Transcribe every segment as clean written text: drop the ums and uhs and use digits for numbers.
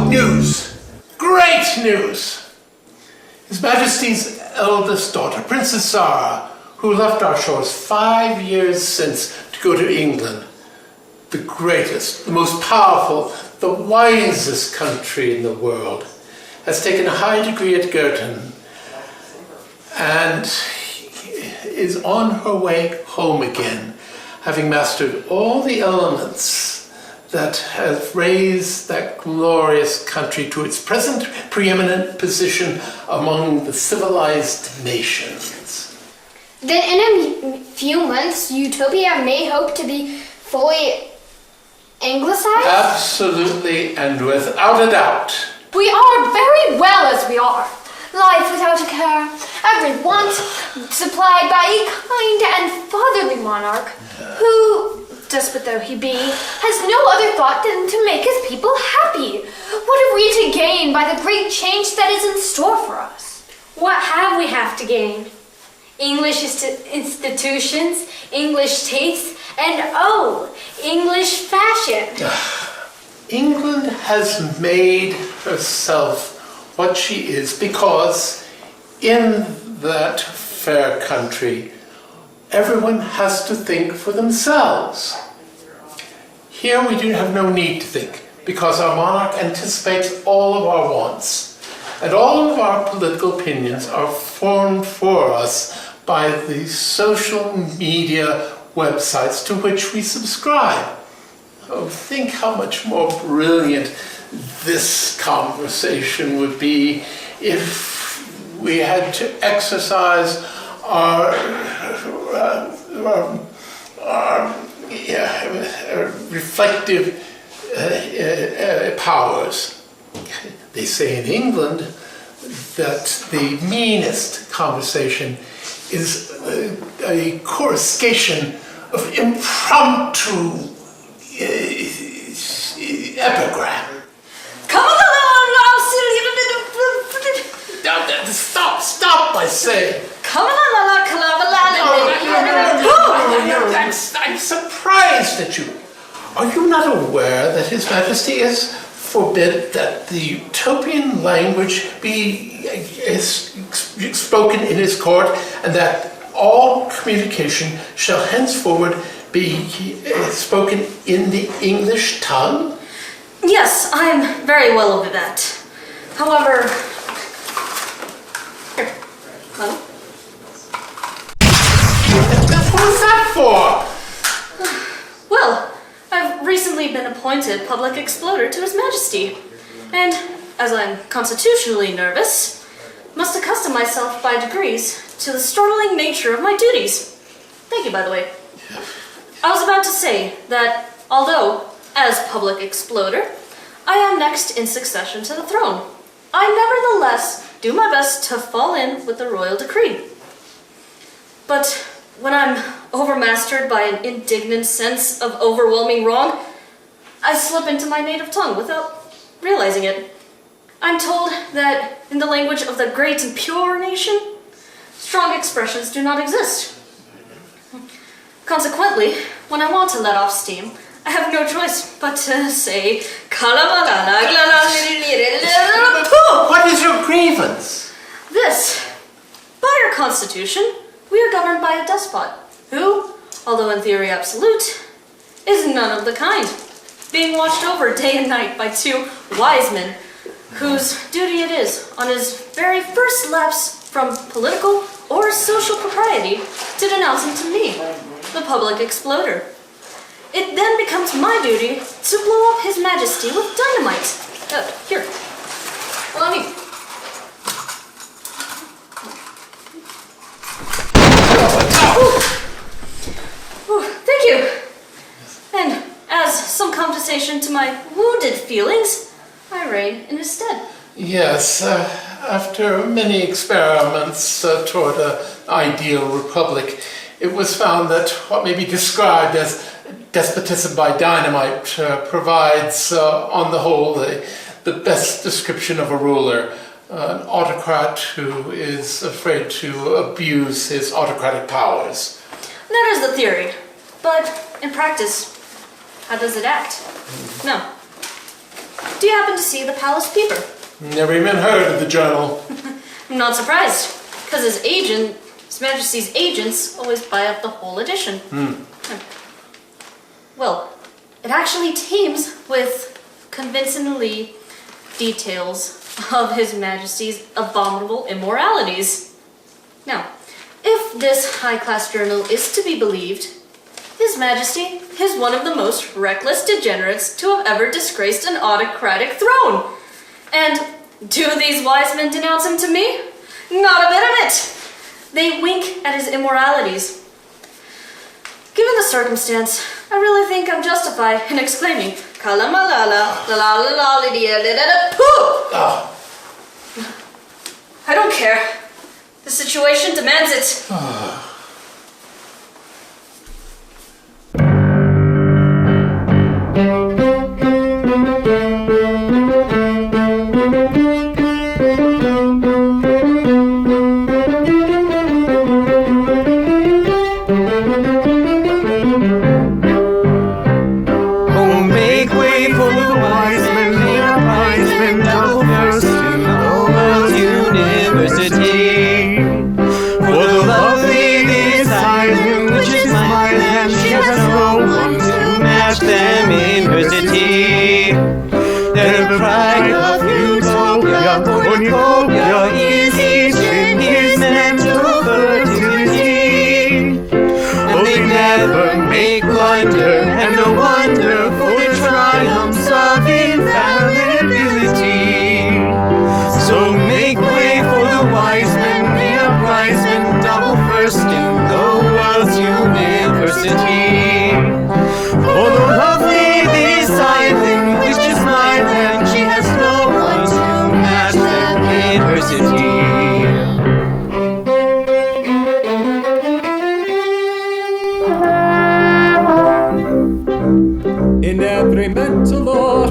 news! Great news! His Majesty's eldest daughter, Princess Sarah, who left our shores 5 years since to go to England, the greatest, the most powerful, the wisest country in the world, has taken a high degree at Girton and is on her way home again, having mastered all the elements that have raised that glorious country to its present preeminent position among the civilized nations. Then in a few months, Utopia may hope to be fully anglicized? Absolutely, and without a doubt. We are very well as we are. Life without a care, every want supplied by a kind and fatherly monarch, who, despot though he be, has no other thought than to make his people happy. What have we to gain by the great change that is in store for us? What have we to gain? English institutions, English tastes, and English fashion. England has made herself what she is because in that fair country, everyone has to think for themselves. Here we do have no need to think because our monarch anticipates all of our wants and all of our political opinions are formed for us by the social media websites to which we subscribe. Oh, think how much more brilliant this conversation would be if we had to exercise our reflective powers. They say in England that the meanest conversation is a coruscation of impromptu epigram. Come along, Stop, I say. Come along, I'm surprised at you. Are you not aware that His Majesty is forbid that the Utopian language be spoken in his court and that all communication shall henceforward be spoken in the English tongue? Yes, I'm very well over that. However... Here, Clem. What is that for? Well, I've recently been appointed public exploder to His Majesty, and as I'm constitutionally nervous, must accustom myself by degrees to the startling nature of my duties. Thank you, by the way. I was about to say that although, as public exploder, I am next in succession to the throne, I nevertheless do my best to fall in with the royal decree. But when I'm overmastered by an indignant sense of overwhelming wrong, I slip into my native tongue without realizing it. I'm told that in the language of the great and pure nation, strong expressions do not exist. Consequently, when I want to let off steam, I have no choice but to say, What is your grievance? This. By our constitution, we are governed by a despot, who, although in theory absolute, is none of the kind, being watched over day and night by two wise men, whose duty it is, on his very first lapse from political or social propriety, to denounce him to me, the public exploder. It then becomes my duty to blow up His Majesty with dynamite. Here, allow me. Thank you. And as some compensation to my wounded feelings, I reign in his stead. Yes, after many experiments toward an ideal republic, it was found that what may be described as despotism by dynamite provides, on the whole, the best description of a ruler, an autocrat who is afraid to abuse his autocratic powers. That is the theory, but in practice, how does it act? No. Do you happen to see the Palace Peeper? Never even heard of the journal. I'm not surprised, because His Majesty's agents always buy up the whole edition. Well, it actually teems with convincingly details of His Majesty's abominable immoralities. Now, if this high-class journal is to be believed, His Majesty is one of the most reckless degenerates to have ever disgraced an autocratic throne. And do these wise men denounce him to me? Not a bit of it! They wink at his immoralities. Given the circumstance, I really think I'm justified in exclaiming, Kalamalala, la la la la la la poo! I don't care. The situation demands it. Utopia is each in his mental fertility. Oh, they never make blunder, and no wonder for the triumphs of infallibility. So make way for the wise men, the uprise men, double first in the world's university. For the lovely this island, which is my land, she has no one to match the university. In every mental law,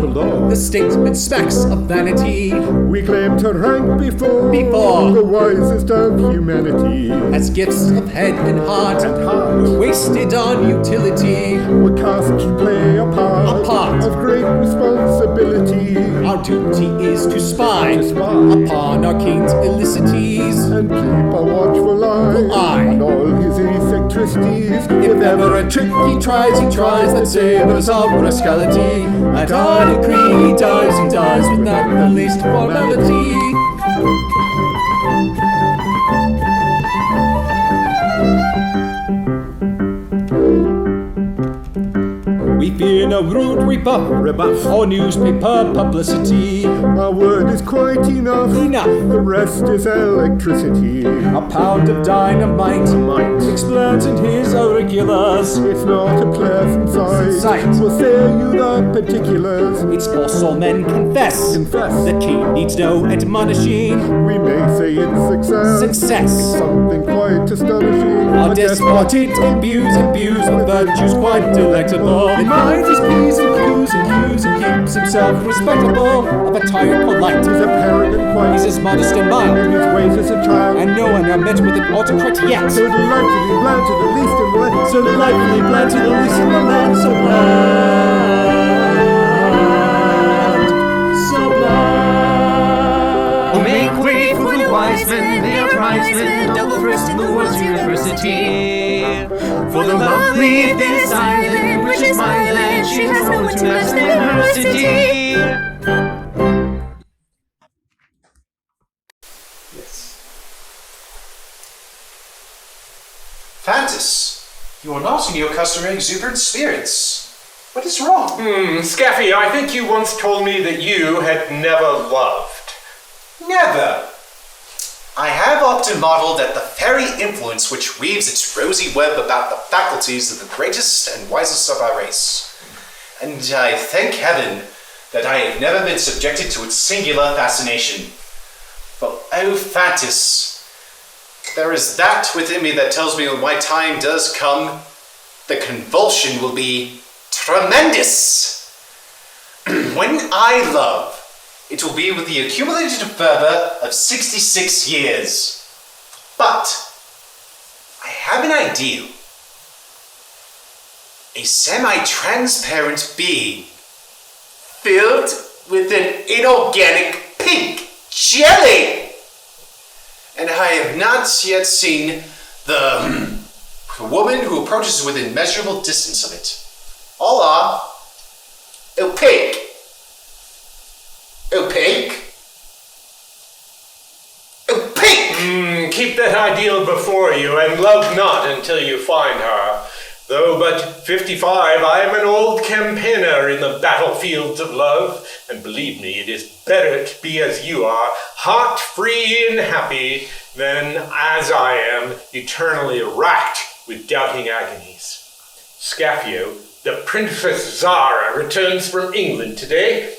the statement smacks of vanity. We claim to rank before the wisest of humanity. As gifts of head and heart, we're wasted on utility. We're cast to play a part of great responsibility. Our duty is to spy upon our king's illicities, And keep a watchful eye on all his eccentricities. If ever a trick he tries that savors of rascality. At our decree he dies with not the least formality. We fear no rude rebuff or newspaper publicity. Our word is quite enough. The rest is electricity. A pound of dynamite explodes in his auriculars. It's not a pleasant sight. We'll say you the particulars. Its force all men confess. The king needs no admonishing. We may say it's success. It's something quite astonishing. Our despotted imbues with virtues quite delectable. In mind his P's and Q's and keeps himself respectable. Of a tyrant polite, He's a parent and quite. he's as modest and mild, In his ways as a child. and no one ever met with an autocrat yet. So delightfully bland to the least in the land. So delightfully bland to the least in the land, so bland. Oh, make way for the wise men, the uprise men, double first in the world's university. For the lovely this island, which is my land, she has no one to match the university. Fantus, you are not in your customary exuberant spirits. What is wrong? Scaffy, I think you once told me that you had never loved. Never. I have often marveled at the fairy influence which weaves its rosy web about the faculties of the greatest and wisest of our race. And I thank heaven that I have never been subjected to its singular fascination. But oh, Fantus, there is that within me that tells me when my time does come, the convulsion will be tremendous. When I love, it will be with the accumulated fervor of 66 years. But I have an ideal. A semi-transparent being filled with an inorganic pink jelly. And I have not yet seen the woman who approaches within measurable distance of it. All are opaque. Opaque? Opaque! Keep that ideal before you, and love not until you find her. Though but 55, I am an old campaigner in the battlefields of love, and believe me, it is better to be as you are, heart free and happy, than as I am, eternally racked with doubting agonies. Scapio, the Princess Zara, returns from England today.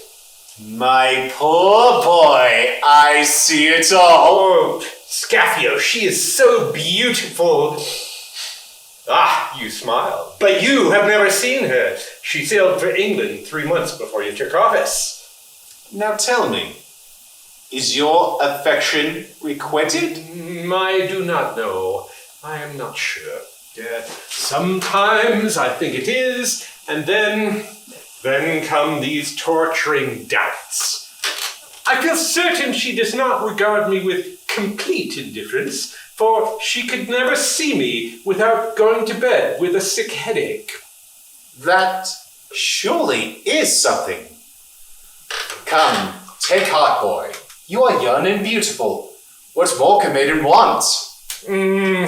My poor boy, I see it all. Oh, Scapio, she is so beautiful. Ah, you smile. But you have never seen her. She sailed for England 3 months before you took office. Now tell me, is your affection requited? I do not know. I am not sure. Sometimes I think it is, and then come these torturing doubts. I feel certain she does not regard me with complete indifference, for she could never see me without going to bed with a sick headache. That surely is something. Come, take heart, boy. You are young and beautiful. What more can maiden want?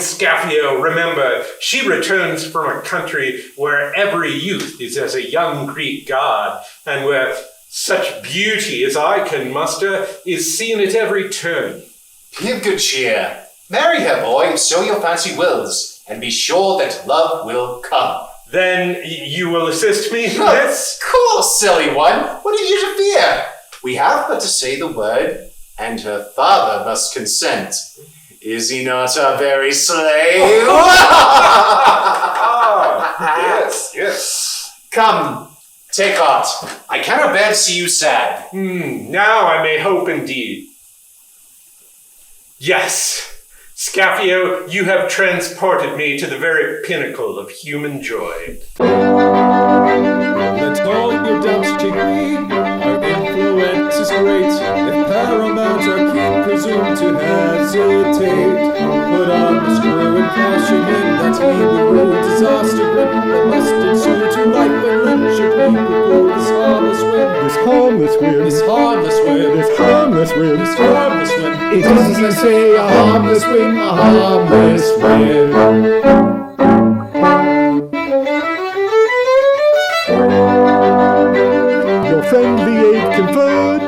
Scapio, remember, she returns from a country where every youth is as a young Greek god, and where such beauty as I can muster is seen at every turn. Be of good cheer. Marry her, boy, so your fancy wills, and be sure that love will come. Then you will assist me in this? Of course, silly one. What are you to fear? We have but to say the word, and her father must consent. Is he not a very slave? Yes. Come, take heart. I cannot bear to see you sad. Now I may hope indeed. Yes, Scapio, you have transported me to the very pinnacle of human joy. Let all your doubts take me. Our influence is great. If paramount our king presumed to hesitate, put on the screw and fashion him that he would rule disaster grim that must ensue to life and limb should people go this harmless whim. This harmless whim. This harmless whim. This harmless whim. This harmless whim. It doesn't say a harmless whim, A harmless whim. Your friendly aid conferred, I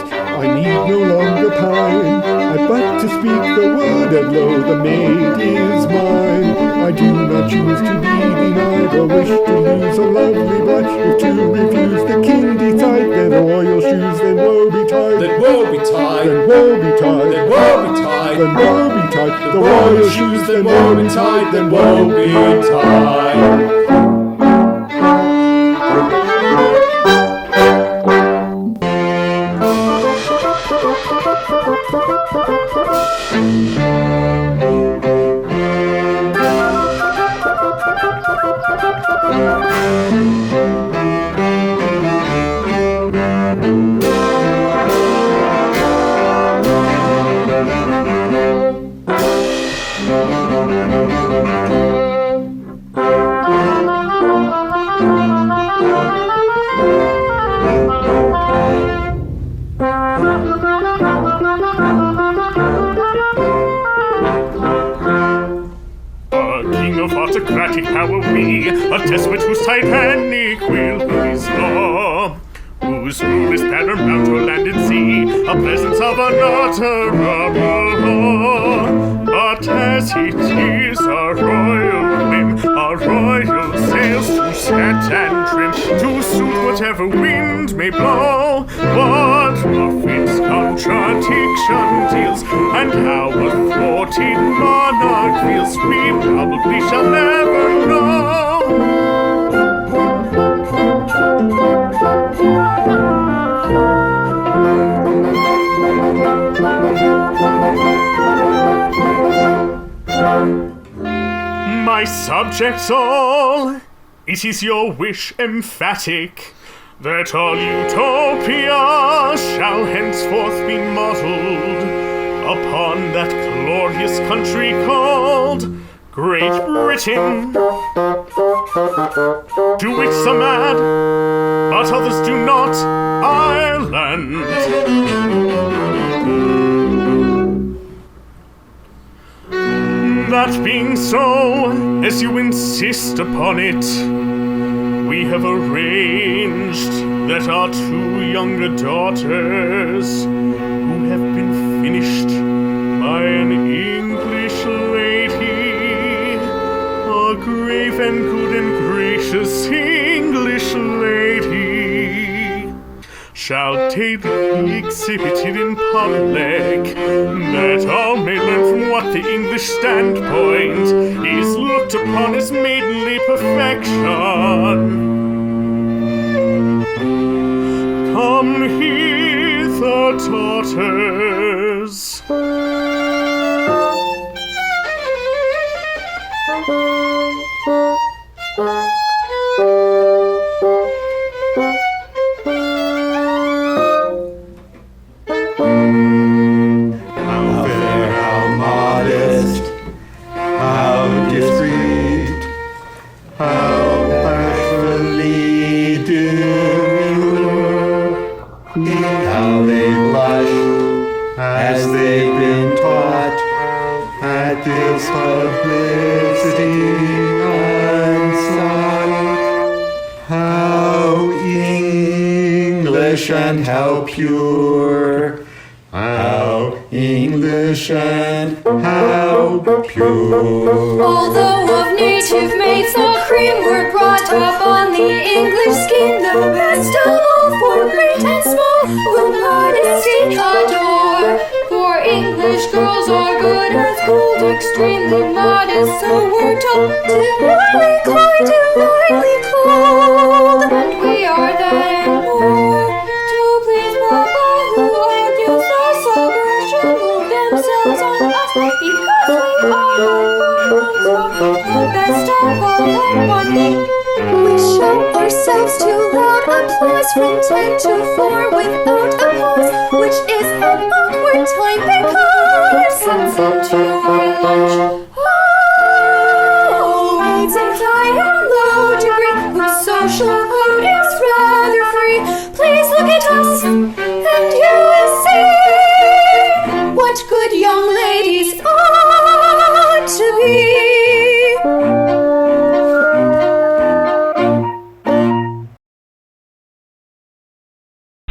need no longer pine. I but to speak the word, and lo, the maid is mine. I do not choose to be denied, or wish to lose a lovely bride. If to refuse the king decide, then royal shoes, then woe betide. Then woe betide. Then woe betide. Then woe betide. Then woe betide. The royal shoes, then woe betide. Then woe betide. Autocratic power we, a despot whose tyrannic will is law, whose rule is paramount o'er land and sea, a presence of unutterable awe. But as it is our royal whim, our royal sails to set and trim, to suit whatever wind may blow, what rough its contradiction deals, and how a thwarted monarch feels, we probably shall never know. My subjects all, it is your wish emphatic, that all Utopia shall henceforth be modelled upon that glorious country called Great Britain, to which some add, but others do not, Ireland. That being so, as you insist upon it, we have arranged that our 2 younger daughters, who have been finished by an English lady, a grave and good and gracious English lady, shall daily exhibited in public, that all may learn from what the English standpoint is looked upon as maidenly perfection. Come hither, daughters. How fair, how modest, how discreet, how bashfully demure, how they blush as they've been taught at this publicity unsought. How English and how pure, how English and how pure. Although of native maids the cream were brought up on the English scheme, the best of all for great and small will modesty adore. For English girls are good as gold, extremely modest, so we're told, divinely kind, divinely cold, and we are that and more. To please Papa, who argues the subversion move themselves on us, because we are the best of all the bunch. We show ourselves to loud applause from 10 to 4 without a pause, which is an awkward time because it's into our lunch. Oh, maids in high and low degree, whose social code is rather free, please look at us and you will see what good young ladies ought to be.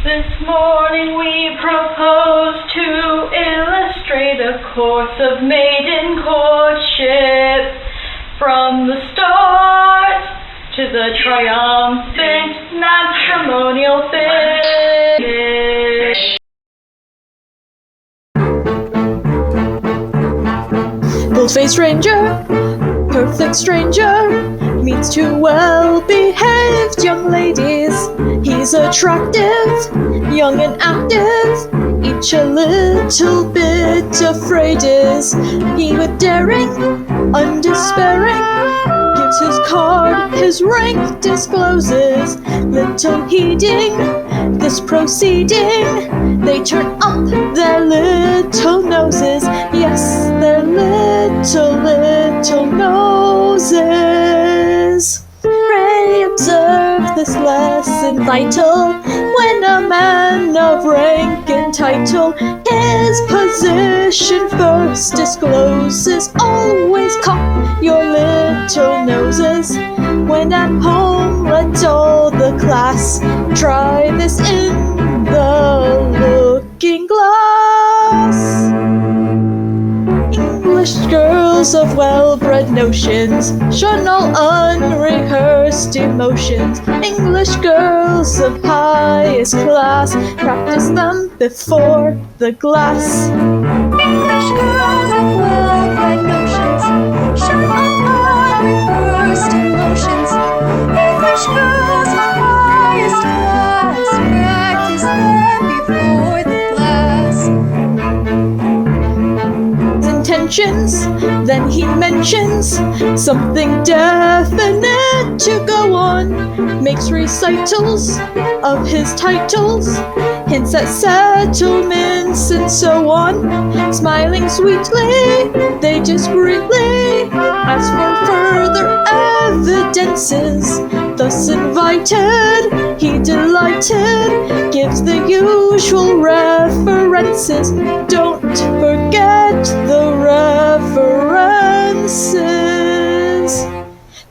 This morning we propose to illustrate a course of maiden courtship from the start to the triumphant matrimonial finish. Bold-faced stranger, perfect stranger, meets 2 well-behaved young ladies. He's attractive, young and active, each a little bit afraid is he with daring, undespairing, gives his card, his rank discloses, little heeding this proceeding, they turn up their little noses, yes, their little noses. Pray observe this lesson vital, when a man of rank and title his position first discloses, always cock your little noses. When at home, let all the class try this in the looking glass. English girls of well-bred notions shun all unrehearsed emotions. English girls of highest class practice them before the glass. English girls of well-bred notions shun all unrehearsed emotions. English girls of highest class practice them before the glass. Intentions, then he mentions something definite to go on, makes recitals of his titles, hints at settlements and so on. Smiling sweetly, they discreetly ask for further evidences. Thus invited, he delighted, gives the usual references. Don't forget the references.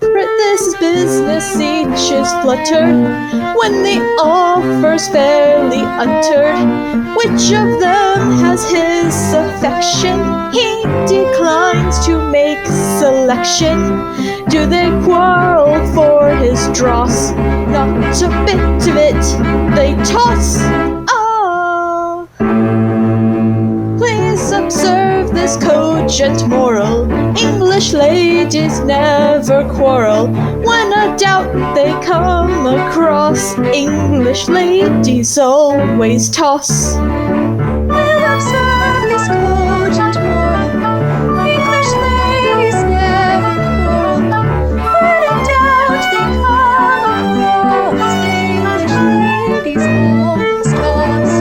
This is business, each is fluttered when the offer's fairly uttered. Which of them has his affection? He declines to make selection. Do they quarrel for his dross? Not a bit of it, they toss. Ah, please observe this cogent moral. English ladies never quarrel. When a doubt they come across, English ladies always toss. We'll observe this cogent moral. English ladies never quarrel. When in doubt they come across, English ladies always toss.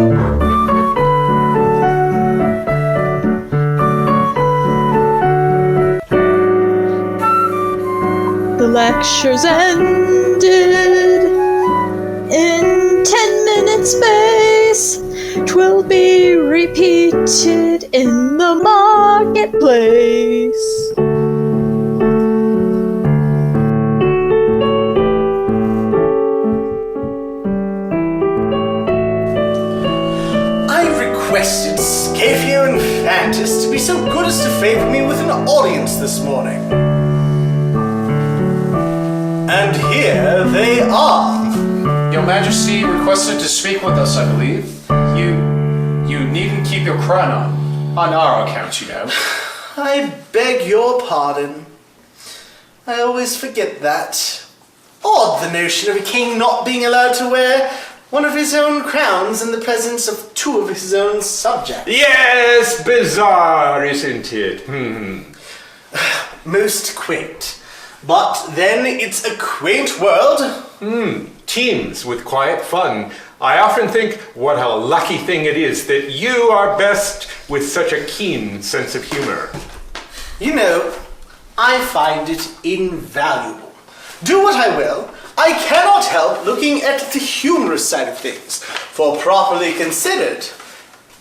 The lecture's ended in 10 minutes space. 'Twill be repeated in the marketplace. I requested Scapio and Fantis to be so good as to favor me with an audience this morning. And here they are. Your Majesty requested to speak with us, I believe. You needn't keep your crown on our account, you know. I beg your pardon. I always forget that. Odd, the notion of a king not being allowed to wear one of his own crowns in the presence of two of his own subjects. Yes, bizarre, isn't it? Most quaint. But then it's a quaint world. Teams with quiet fun. I often think what a lucky thing it is that you are best with such a keen sense of humor. You know, I find it invaluable. Do what I will, I cannot help looking at the humorous side of things. For properly considered,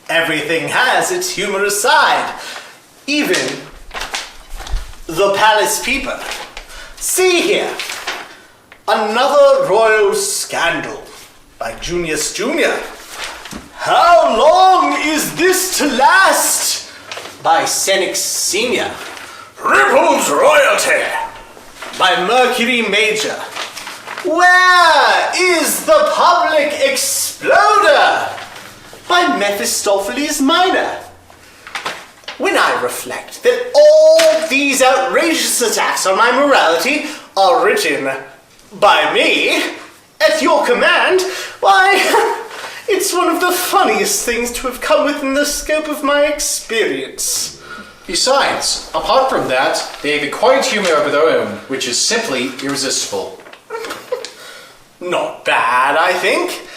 everything has its humorous side. Even the palace peeper. See here, another royal scandal by Junius Jr. How long is this to last? By Senix Sr. Ripple's Royalty by Mercury Major. Where is the Public Exploder? By Mephistopheles Minor. When I reflect that all these outrageous attacks on my morality are written by me, at your command, why, it's one of the funniest things to have come within the scope of my experience. Besides, apart from that, they have a quiet humor of their own, which is simply irresistible. Not bad, I think.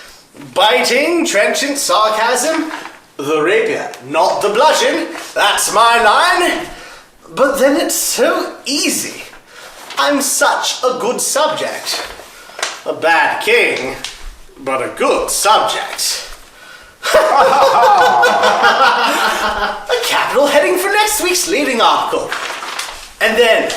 Biting, trenchant sarcasm, the rapier, not the bludgeon, that's my line. But then it's so easy. I'm such a good subject. A bad king, but a good subject. A capital heading for next week's leading article. And then,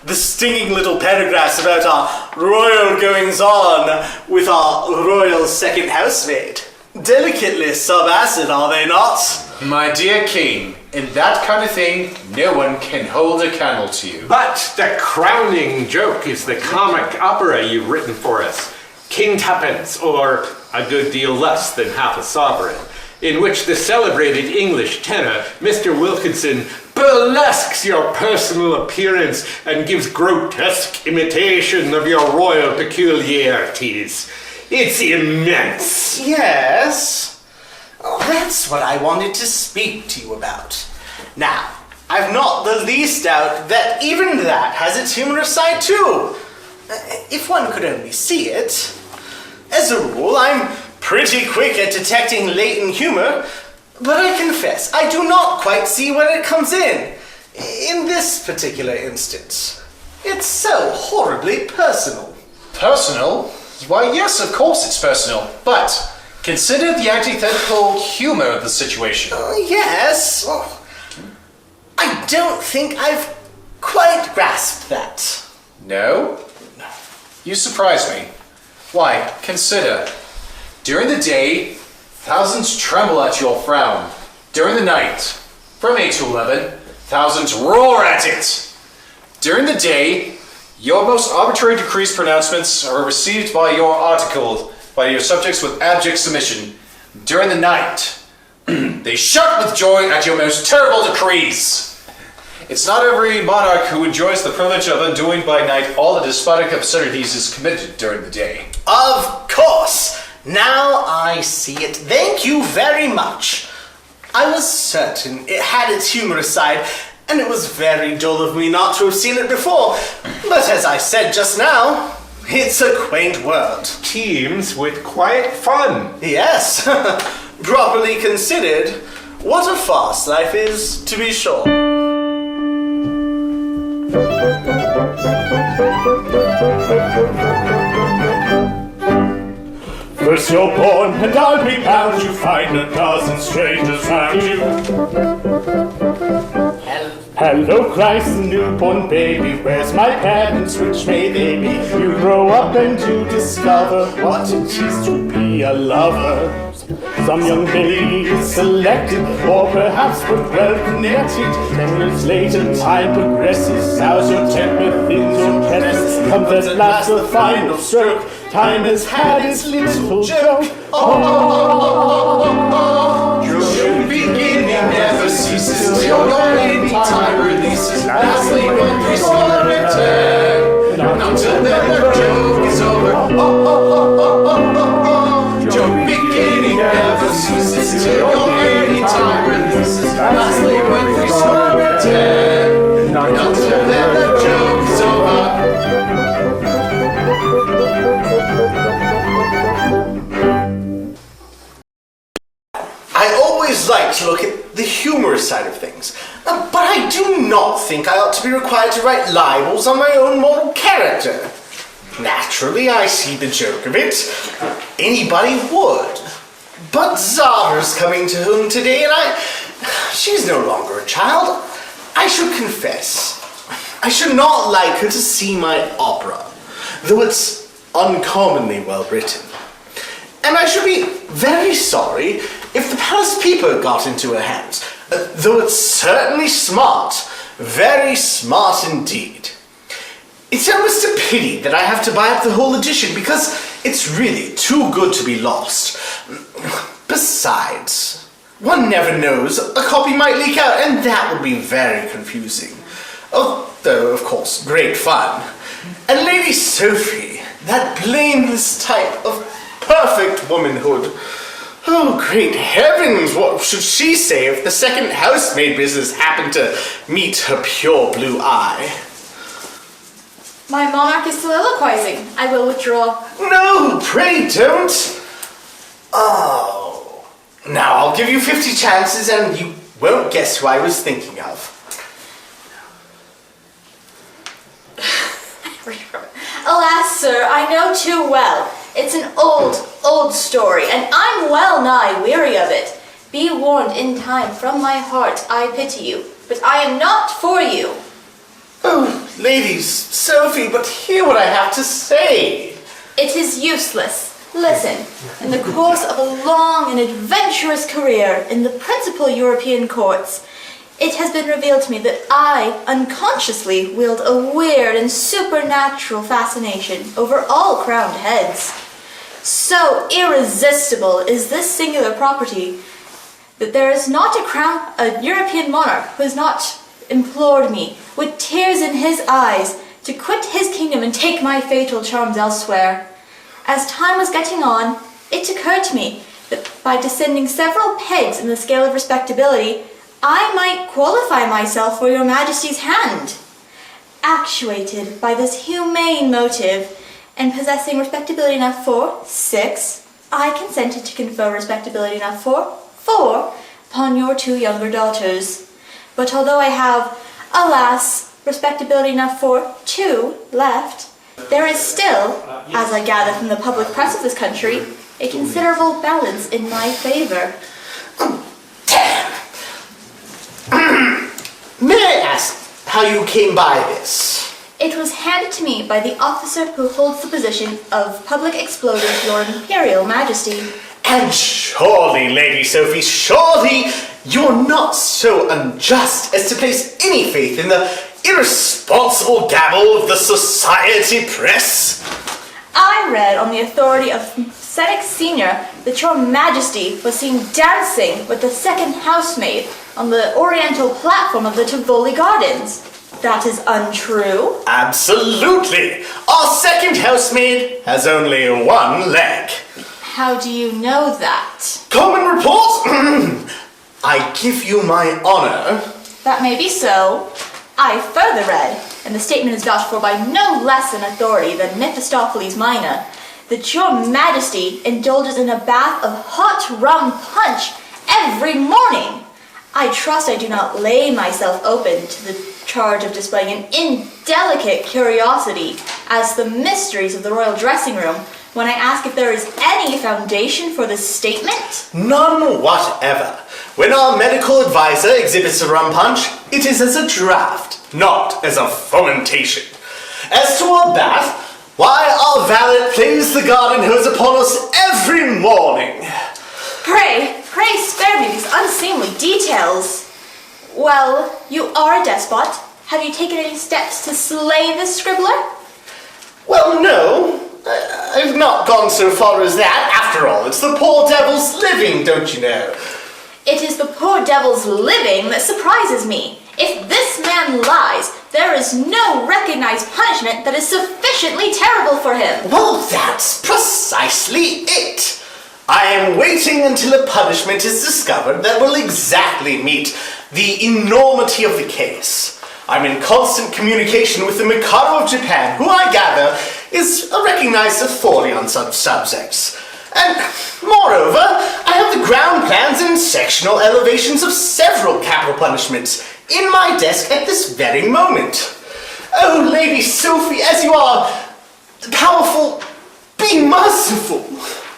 the stinging little paragraphs about our royal goings-on with our royal second housemaid. Delicately subacid, are they not? My dear king, in that kind of thing, no one can hold a candle to you. But the crowning joke is the comic opera you've written for us, King Tuppence, or a good deal less than half a sovereign, in which the celebrated English tenor, Mr. Wilkinson, burlesques your personal appearance and gives grotesque imitation of your royal peculiarities. It's immense. Yes. Oh, that's what I wanted to speak to you about. Now, I've not the least doubt that even that has its humorous side too. If one could only see it. As a rule, I'm pretty quick at detecting latent humor, but I confess, I do not quite see where it comes in. In this particular instance, it's so horribly personal. Personal? Why, yes, of course it's personal. But consider the antithetical humor of the situation. Yes. I don't think I've quite grasped that. No? You surprise me. Why, consider. During the day, thousands tremble at your frown. During the night, from 8 to 11, thousands roar at it. During the day, your most arbitrary decrees pronouncements are received by your subjects with abject submission. During the night, they shout with joy at your most terrible decrees. It's not every monarch who enjoys the privilege of undoing by night all the despotic absurdities is committed during the day. Of course! Now I see it. Thank you very much. I was certain it had its humorous side, and it was very dull of me not to have seen it before. But as I said just now, it's a quaint world. Teems with quiet fun. Yes, properly considered, what a farce life is, to be sure. First you're born, and I'll be bound you find a dozen strangers round you. Hello, Christ, the newborn baby, where's my parents, which may they be? You grow up and you discover what it is to be a lover. Some young lady is selected, or perhaps but well connected. 10 years later, time progresses, how's your temper, things your presence. Comes at last the final stroke, time has had its little joke. Your beginning never ceases till your lady time releases. Lastly, when we saw return, until then the joke is over. Your beginning never ceases till your lady time releases. Lastly, when we saw return, until then the joke is over. I always like to look at the humorous side of things, but I do not think I ought to be required to write libels on my own moral character. Naturally, I see the joke of it. Anybody would. But Zara's coming to home today, and she's no longer a child. I should confess, I should not like her to see my opera, though it's uncommonly well written. And I should be very sorry if the palace paper got into her hands, though it's certainly smart, very smart indeed. It's almost a pity that I have to buy up the whole edition, because it's really too good to be lost. Besides, one never knows, a copy might leak out, and that would be very confusing. Although, of course, great fun. And Lady Sophie, that blameless type of perfect womanhood. Oh, great heavens, what should she say if the second housemaid business happened to meet her pure blue eye? My monarch is soliloquizing. I will withdraw. No, pray don't. Oh, now I'll give you 50 chances and you won't guess who I was thinking of. Alas, sir, I know too well. It's an old story, and I'm well nigh weary of it. Be warned in time, from my heart I pity you, but I am not for you. Oh, ladies, Sophie, but hear what I have to say. It is useless. Listen, in the course of a long and adventurous career in the principal European courts, it has been revealed to me that I unconsciously wield a weird and supernatural fascination over all crowned heads. So irresistible is this singular property that there is not a European monarch who has not implored me, with tears in his eyes, to quit his kingdom and take my fatal charms elsewhere. As time was getting on, it occurred to me that by descending several pegs in the scale of respectability, I might qualify myself for your Majesty's hand. Actuated by this humane motive, and possessing respectability enough for 6, I consented to confer respectability enough for 4 upon your 2 younger daughters. But although I have, alas, respectability enough for 2 left, there is still, as I gather from the public press of this country, a considerable balance in my favor. May I ask how you came by this? It was handed to me by the officer who holds the position of Public Exploder of Your Imperial Majesty. And surely, Lady Sophie, surely you're not so unjust as to place any faith in the irresponsible gabble of the society press? I read on the authority of Senex Senior that your majesty was seen dancing with the second housemaid on the oriental platform of the Tivoli Gardens. That is untrue? Absolutely! Our second housemaid has only 1 leg. How do you know that? Common report! I give you my honor. That may be so. I further read, and the statement is vouched for by no less an authority than Mephistopheles Minor, that your majesty indulges in a bath of hot rum punch every morning. I trust I do not lay myself open to the charge of displaying an indelicate curiosity as to the mysteries of the royal dressing room when I ask if there is any foundation for this statement. None whatever. When our medical advisor exhibits a rum punch, it is as a draft, not as a fomentation. As to our bath, why, our valet plays the garden hose upon us every morning. Pray spare me these unseemly details. Well, you are a despot. Have you taken any steps to slay this scribbler? Well, no. I've not gone so far as that. After all, it's the poor devil's living, don't you know? It is the poor devil's living that surprises me. If this man lies, there is no recognized punishment that is sufficiently terrible for him. Well, that's precisely it. I am waiting until a punishment is discovered that will exactly meet the enormity of the case. I'm in constant communication with the Mikado of Japan, who I gather is a recognized authority on such subjects. And moreover, I have the ground plans and sectional elevations of several capital punishments in my desk at this very moment. Oh, Lady Sophie, as you are powerful, be merciful.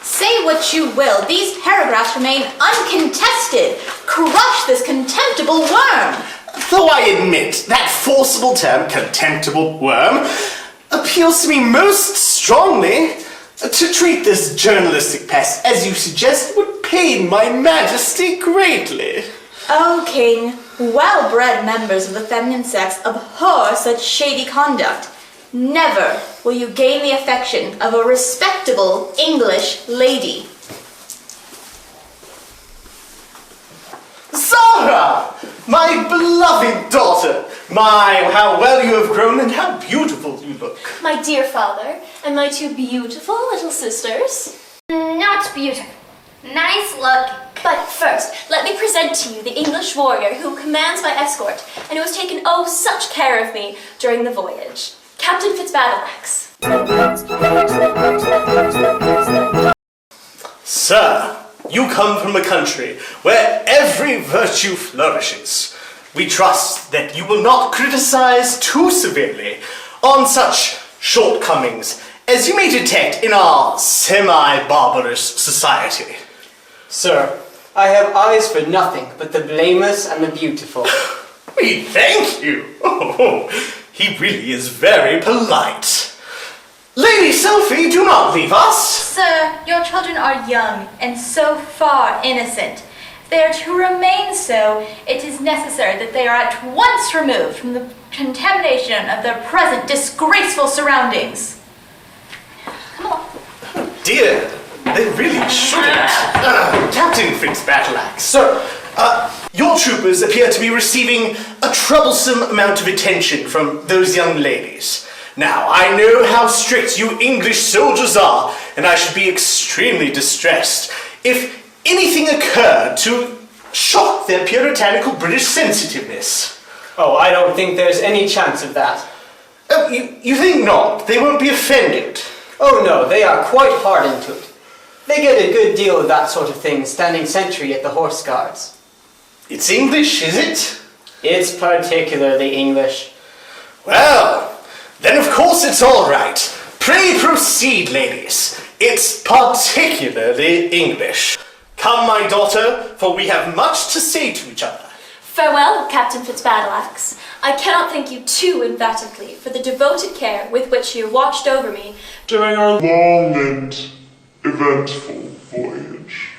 Say what you will, these paragraphs remain uncontested. Crush this contemptible worm. Though I admit that forcible term, contemptible worm, appeals to me most strongly. To treat this journalistic pest as you suggest would pain my majesty greatly. O king, well-bred members of the feminine sex abhor such shady conduct. Never will you gain the affection of a respectable English lady. Zara! My beloved daughter! My, how well you have grown and how beautiful you look. My dear father, and my 2 beautiful little sisters. Not beautiful. Nice looking. But first, let me present to you the English warrior who commands my escort, and who has taken oh such care of me during the voyage. Captain Fitzbattleaxe. Sir, you come from a country where every virtue flourishes. We trust that you will not criticize too severely on such shortcomings as you may detect in our semi-barbarous society. Sir, I have eyes for nothing but the blameless and the beautiful. We thank you. Oh, he really is very polite. Lady Sophie, do not leave us. Sir, your children are young and so far innocent. If they are to remain so, it is necessary that they are at once removed from the contamination of their present disgraceful surroundings. Come on. Oh dear, they really shouldn't. Captain Fitzbattleaxe. Sir, your troopers appear to be receiving a troublesome amount of attention from those young ladies. Now, I know how strict you English soldiers are, and I should be extremely distressed if anything occurred to shock their puritanical British sensitiveness. Oh, I don't think there's any chance of that. Oh, you think not? They won't be offended? Oh no, they are quite hardened to it. They get a good deal of that sort of thing standing sentry at the Horse Guards. It's English, is it? It's particularly English. Well, then of course it's all right. Pray proceed, ladies. It's particularly English. Come, my daughter, for we have much to say to each other. Farewell, Captain Fitzbattleaxe. I cannot thank you too emphatically for the devoted care with which you watched over me during our long and eventful voyage.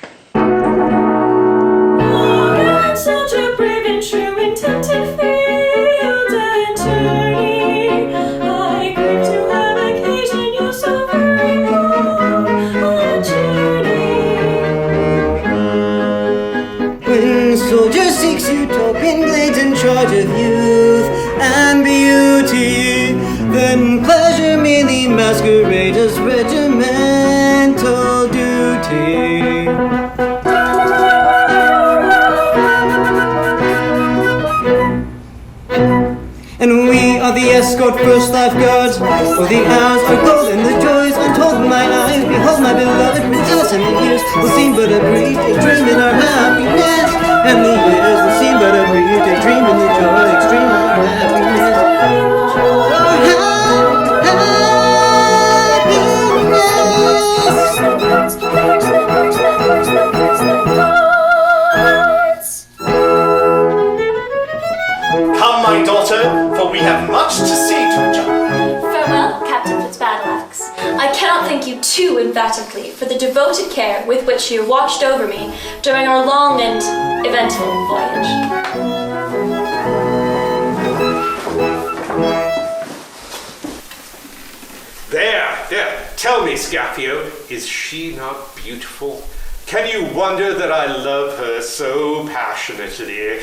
Long soldier, brave and true, intent in field and tourney. I grieve to have occasion you so very long on journey. When soldier seeks utopian glades in charge of youth and beauty, then pleasure merely masquerades as regimental duty. And we are the escort first lifeguards, for the hours are gold and the joys untold in my eyes. Behold my beloved, with 1,000 years will seem but a brief dream in our happiness, and the years will seem but a brief dream in the joy extreme of our happiness. Come, my daughter, for we have much to say to each other. Farewell, Captain Fitzbattleaxe. I cannot thank you too emphatically for the devoted care with which you watched over me during our long and eventful voyage. There. Tell me, Scapio, is she not beautiful? Can you wonder that I love her so passionately?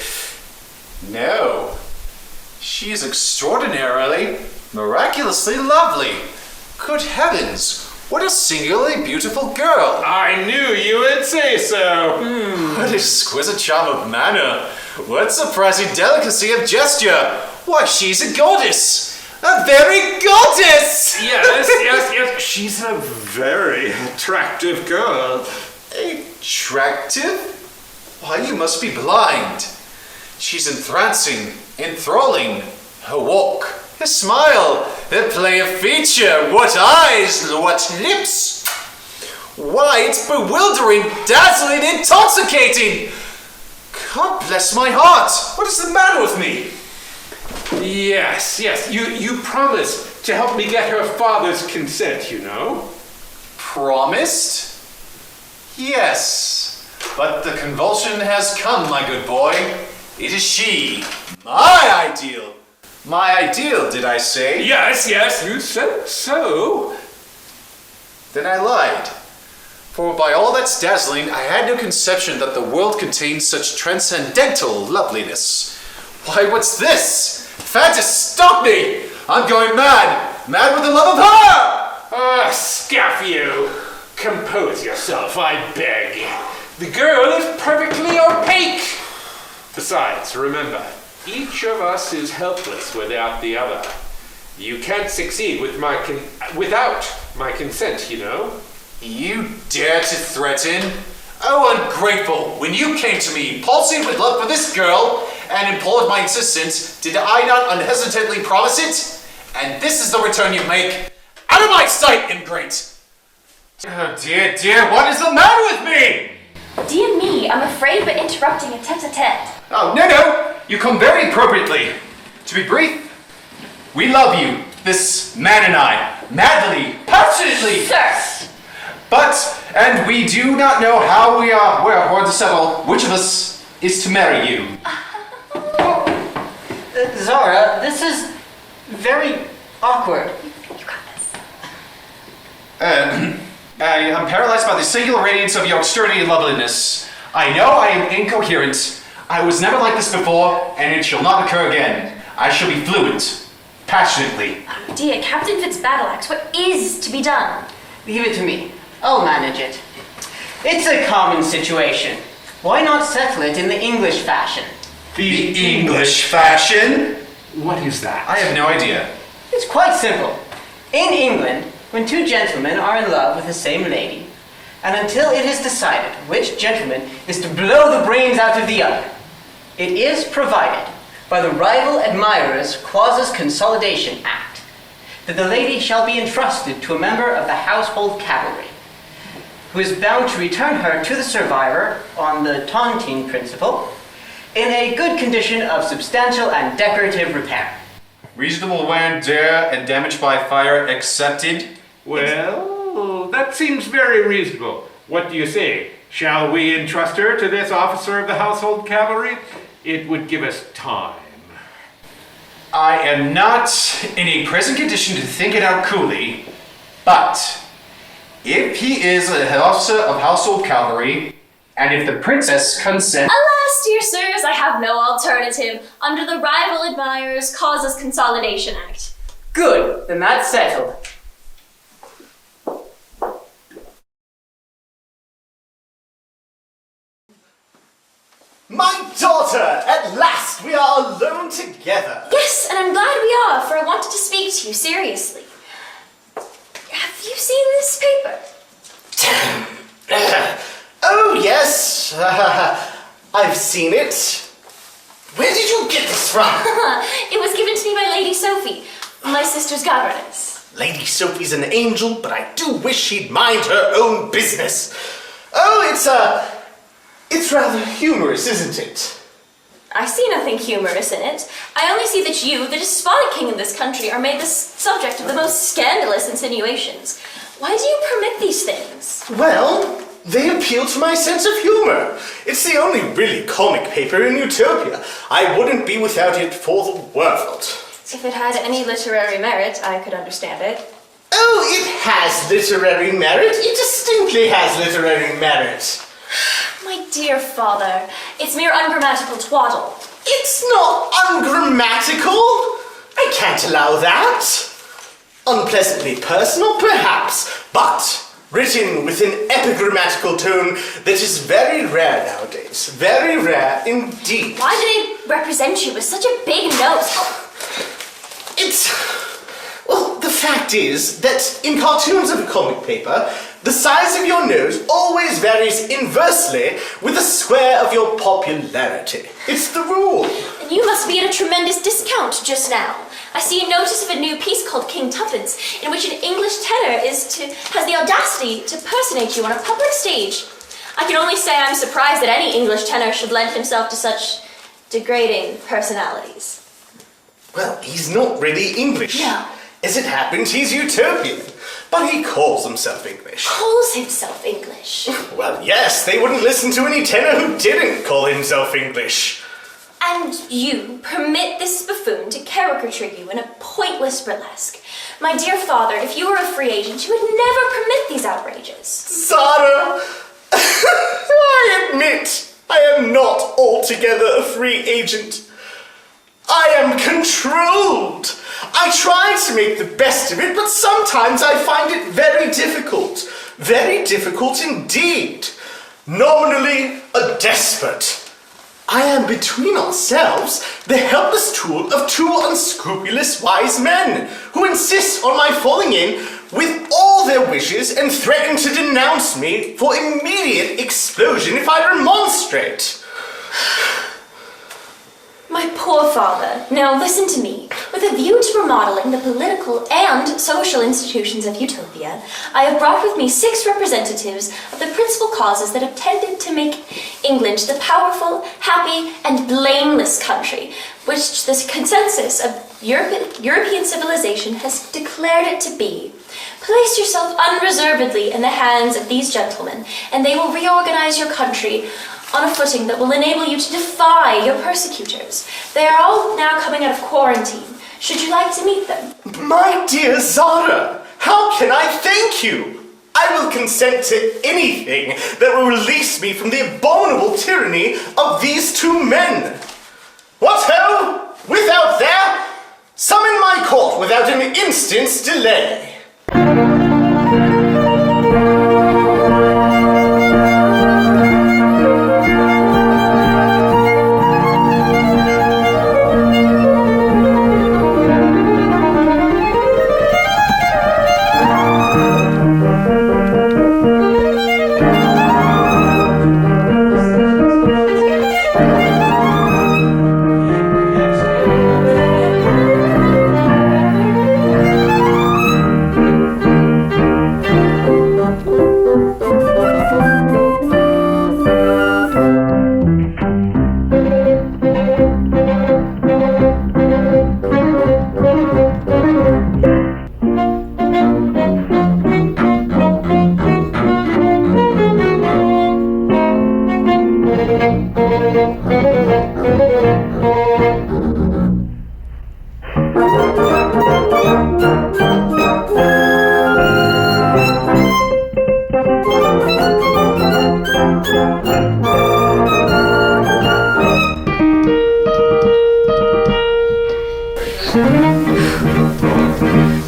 No. She is extraordinarily, miraculously lovely. Good heavens, what a singularly beautiful girl. I knew you would say so. What exquisite charm of manner. What surprising delicacy of gesture. Why, she's a goddess. A very goddess! Yes. She's a very attractive girl. Attractive? Why, you must be blind. She's entrancing, enthralling. Her walk, her smile, her play of feature. What eyes, what lips. Why, it's bewildering, dazzling, intoxicating. God bless my heart. What is the matter with me? Yes. You promised to help me get her father's consent, you know. Promised? Yes. But the convulsion has come, my good boy. It is she. My ideal. My ideal, did I say? Yes, you said so. Then I lied. For by all that's dazzling, I had no conception that the world contains such transcendental loveliness. Why, what's this? Fantas, stop me! I'm going mad! Mad with the love of her! Scapio, compose yourself, I beg. The girl is perfectly opaque. Besides, remember, each of us is helpless without the other. You can't succeed without my consent, you know. You dare to threaten? Oh, ungrateful! When you came to me, pulsing with love for this girl, and implored my insistence, did I not unhesitatingly promise it? And this is the return you make? Out of my sight, ingrate! Oh, dear, what is the matter with me? Dear me, I'm afraid we're interrupting a tete-a-tete. Oh, no, you come very appropriately. To be brief, we love you, this man and I, madly, passionately. Sir! And we do not know how we are to settle which of us is to marry you. Zara, this is very awkward. You got this. I am paralyzed by the singular radiance of your externity and loveliness. I know I am incoherent. I was never like this before, and it shall not occur again. I shall be fluent, passionately. Oh dear, Captain Fitzbattleaxe, what is to be done? Leave it to me. I'll manage it. It's a common situation. Why not settle it in the English fashion? The English fashion? What is that? I have no idea. It's quite simple. In England, when two gentlemen are in love with the same lady, and until it is decided which gentleman is to blow the brains out of the other, it is provided by the Rival Admirers Clauses Consolidation Act that the lady shall be entrusted to a member of the household cavalry, who is bound to return her to the survivor on the taunting principle in a good condition of substantial and decorative repair. Reasonable wear and tear and damage by fire accepted? Well, that seems very reasonable. What do you say? Shall we entrust her to this officer of the household cavalry? It would give us time. I am not in a present condition to think it out coolly, but if he is an officer of household cavalry, and if the princess consents... Alas, dear sirs, I have no alternative under the Rival Admirers Causes Consolidation Act. Good, then that's settled. My daughter! At last we are alone together! Yes, and I'm glad we are, for I wanted to speak to you seriously. Have you seen this paper? Oh, yes. I've seen it. Where did you get this from? It was given to me by Lady Sophie, my sister's governess. Lady Sophie's an angel, but I do wish she'd mind her own business. Oh, it's rather humorous, isn't it? I see nothing humorous in it. I only see that you, the despotic king of this country, are made the subject of the most scandalous insinuations. Why do you permit these things? Well, they appeal to my sense of humor. It's the only really comic paper in Utopia. I wouldn't be without it for the world. If it had any literary merit, I could understand it. Oh, it has literary merit. It distinctly has literary merit. My dear father, it's mere ungrammatical twaddle. It's not ungrammatical. I can't allow that. Unpleasantly personal, perhaps, but written with an epigrammatical tone that is very rare nowadays. Very rare indeed. Why do they represent you with such a big nose? Well, the fact is that in cartoons of a comic paper, the size of your nose always varies inversely with the square of your popularity. It's the rule. And you must be at a tremendous discount just now. I see a notice of a new piece called King Tuppence, in which an English tenor has the audacity to personate you on a public stage. I can only say I'm surprised that any English tenor should lend himself to such degrading personalities. Well, he's not really English. No. As it happens, he's Utopian. But he calls himself English. Calls himself English? Well, yes, they wouldn't listen to any tenor who didn't call himself English. And you permit this buffoon to caricature you in a pointless burlesque. My dear father, if you were a free agent, you would never permit these outrages. Zara, I admit I am not altogether a free agent. I am controlled. I try to make the best of it, but sometimes I find it very difficult. Very difficult indeed. Nominally a despot. I am between ourselves the helpless tool of two unscrupulous wise men who insist on my falling in with all their wishes and threaten to denounce me for immediate explosion if I remonstrate. My poor father, now listen to me. With a view to remodeling the political and social institutions of Utopia, I have brought with me 6 representatives of the principal causes that have tended to make England the powerful, happy, and blameless country, which the consensus of European civilization has declared it to be. Place yourself unreservedly in the hands of these gentlemen, and they will reorganize your country on a footing that will enable you to defy your persecutors. They are all now coming out of quarantine. Should you like to meet them? My dear Zara, how can I thank you? I will consent to anything that will release me from the abominable tyranny of these 2 men. What ho! Without there, summon my court without an instant's delay.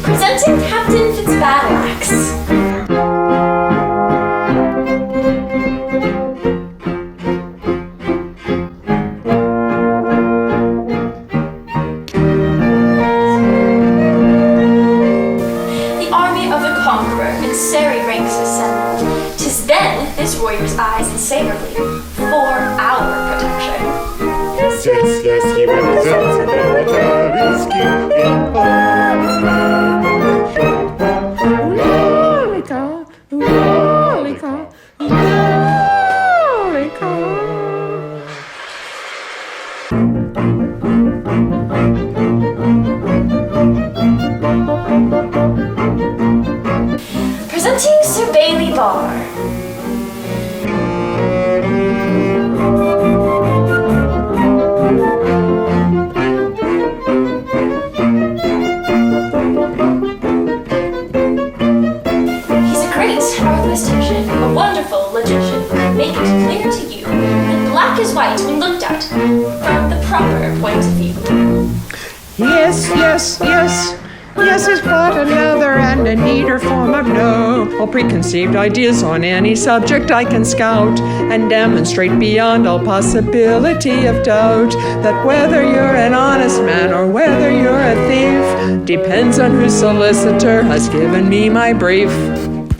Presenting Captain Fitzbattleaxe. The army of the conqueror in serried ranks assembled. 'Tis then his warriors' eyes and saber gleam for our protection. Yes, yes, yes, he represents a military scheme in Ulalica, Ulalica, Ulalica. Presenting Sir Bailey Barr. He's a great arithmetician, a wonderful logician. Make it clear to you that black is white when looked at from the proper point of view. Yes, yes, yes. Yes is but another and a neater form of no. All preconceived ideas on any subject I can scout and demonstrate beyond all possibility of doubt that whether you're an honest man or whether you're a thief depends on whose solicitor has given me my brief.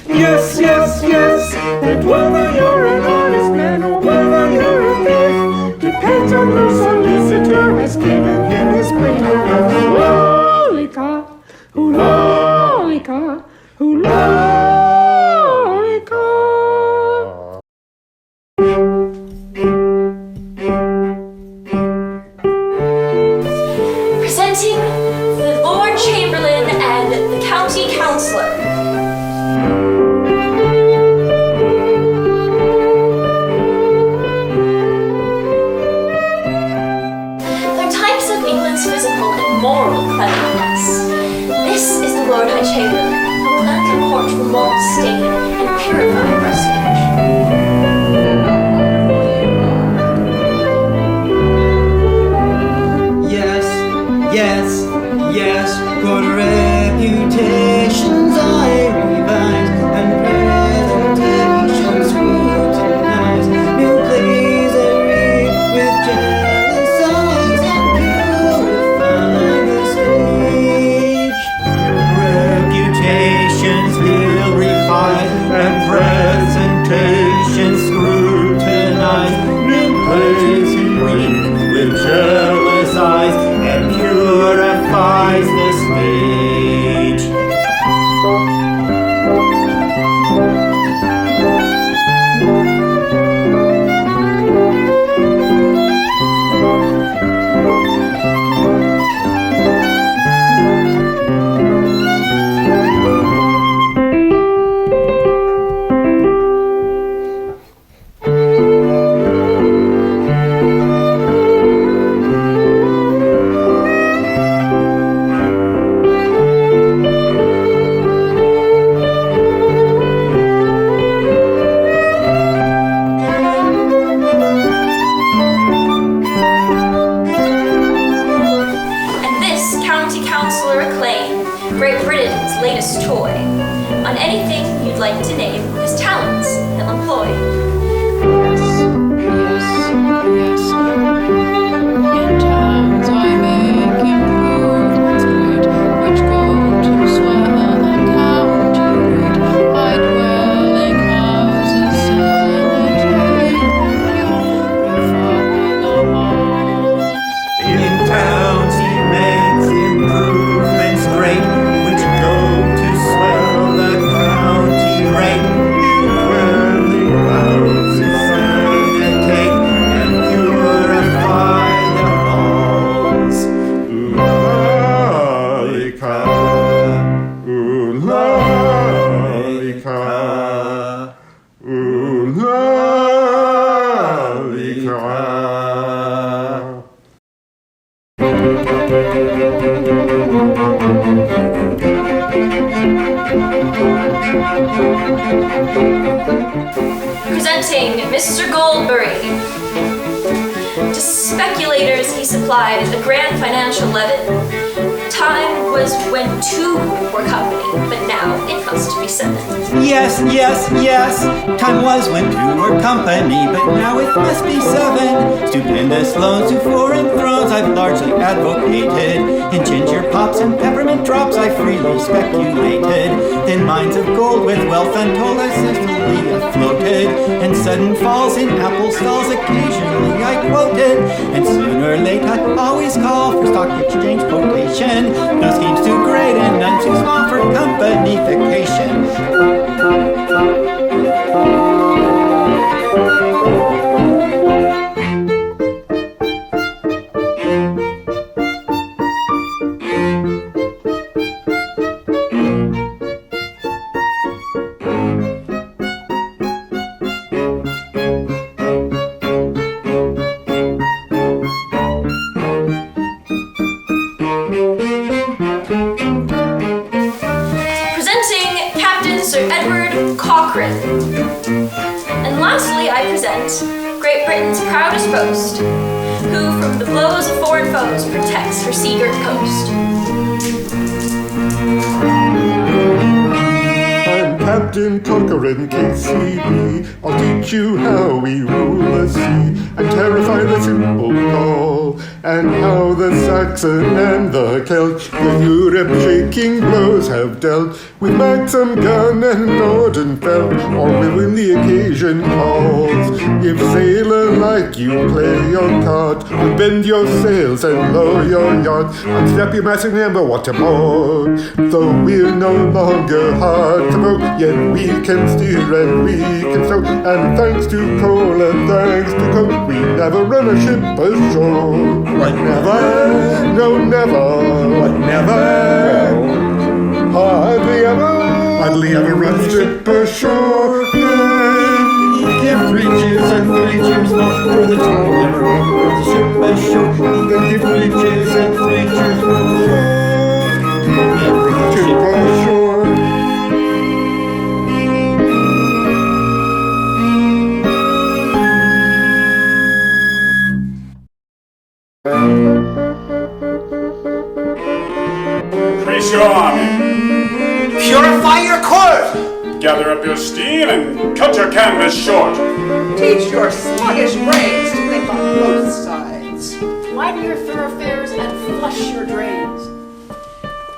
Yes, yes, yes, that whether you're an honest man or whether you're a thief depends on whose solicitor has given him his brief. Ulalica, Ulalica, Ulalica. Presenting the Lord Chamberlain and the County Councillor. They're types of England's physical and moral cleanliness. This is the Lord High Chamberlain, who will cleanse the court from moral stain and purify prestige. Yes, yes, yes, good reputations I revise and presentations scrutinize. New plays I read with jealous eyes and purify the stage. Reputations will refine and presentations scrutinize. New plays he reads with jealous eyes and purifies the stage. And this County Councillor acclaim, Great Britain's latest toy. On anything you'd like to name, his talents he'll employ. In towns I make improvements great, which go to swell the county rate. By dwelling houses sanitate and purify the halls. In towns he makes improvements great, which go to swell the county rate. Presenting Mr. Goldberry. To speculators he supplied a grand financial leaven. Time was when two were company, but now it must be seven. Yes, yes, yes. Time was when two were company, but now it must be seven. Stupendous loans to foreign thrones I've largely advocated. In ginger pops and peppermint drops I freely speculated. Then mines of gold with wealth untold I cecily afloated. And sudden falls in apple stalls occasionally I quoted. And sooner or late I'd always call for stock exchange quotation. No schemes too great and none too small for companification. And lastly, I present Great Britain's proudest boast, who from the blows of foreign foes protects her sea-girt coast. I'm Captain Conquering KCB. I'll teach you how we rule the sea and terrify the simple Gaul, and how the Saxon and the Celt the Europe-shaking blows have dealt with Maxim gun and Nordenfeld, or will when the occasion calls. If sailor like you play your card, we'll bend your sails and lower your yacht, and snap your mast and remember what to board. Though we're no longer hard to boat, yet we can steer and we can stow, and thanks to coal and thanks to coke, we never run a ship ashore. What never? No, never. What never? Hardly ever run a ship ashore. Give 3 cheers and 3 cheers more for the time never runs a ship ashore. Then give 3 cheers and 3 cheers more. Never run a ship ashore. Increase your army. Purify your court. Gather up your steel and cut your canvas short. Teach your sluggish brains to think on both sides. Widen your thoroughfares and flush your drains.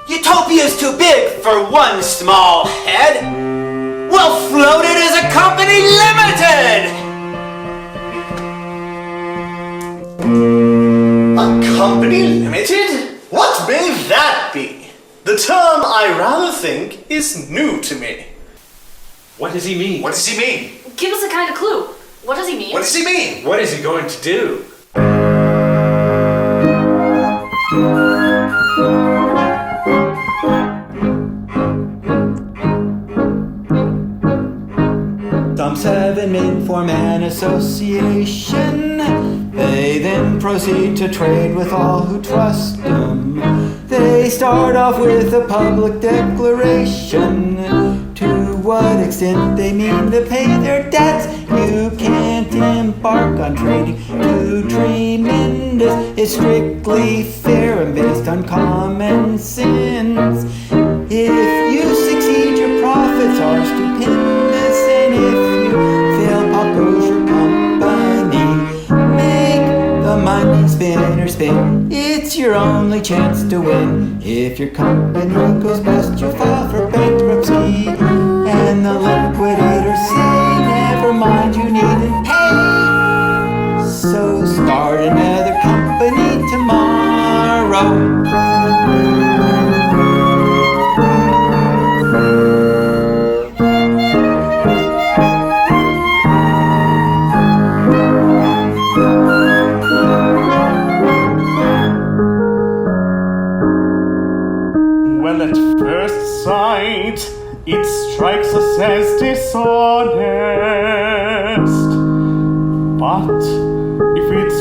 Utopia's too big for one small head. We'll float it as a company limited. A company limited? What may that be? The term, I rather think, is new to me. What does he mean? What does he mean? Give us a kind of clue. What does he mean? What does he mean? What is he going to do? Some 7 men form an association. They then proceed to trade with all who trust them. They start off with a public declaration. To what extent they mean to pay their debts, you can't embark on trading too tremendous. It's strictly fair and based on common sense. If you succeed, your profits are stupendous, and if you fail, pop goes your company. Make the money spin or spin. It's your only chance to win. If your company goes bust, you'll file for bankruptcy, and the liquidators say, never mind, you needn't pay. So start another company tomorrow. Well, at first sight, it strikes us as dishonest. But if it's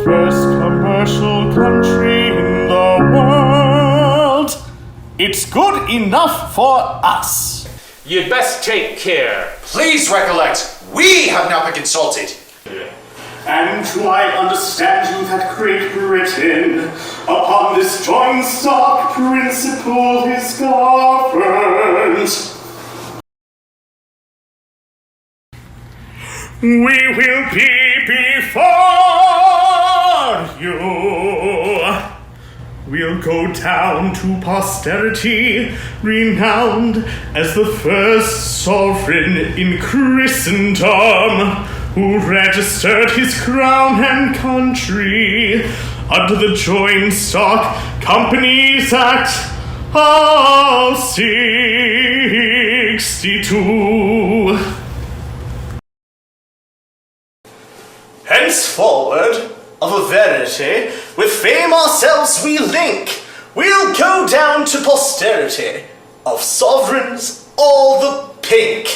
first commercial country in the world. It's good enough for us. You'd best take care. Please recollect, we have not been consulted. And do I understand you that Great Britain, upon this joint stock principle is governed? We will be before you. We'll go down to posterity, renowned as the first sovereign in Christendom, who registered his crown and country under the Joint Stock Companies Act of 62. Henceforward, of a verity, with fame ourselves we link. We'll go down to posterity, of sovereigns all the pink.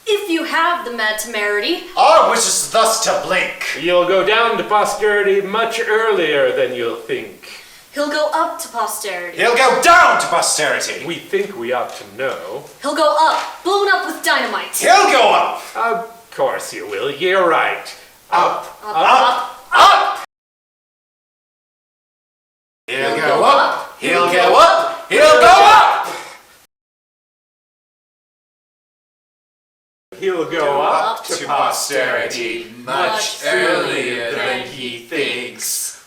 If you have the mad temerity, our wish is thus to blink. You'll go down to posterity much earlier than you'll think. he'll go up to posterity. He'll go down to posterity. We think we ought to know. He'll go up, blown up with dynamite. He'll go up. Of course you will. You're right. Up, up, up, up. He'll go up. He'll go up. He'll go up. He'll go up to posterity much earlier than he thinks.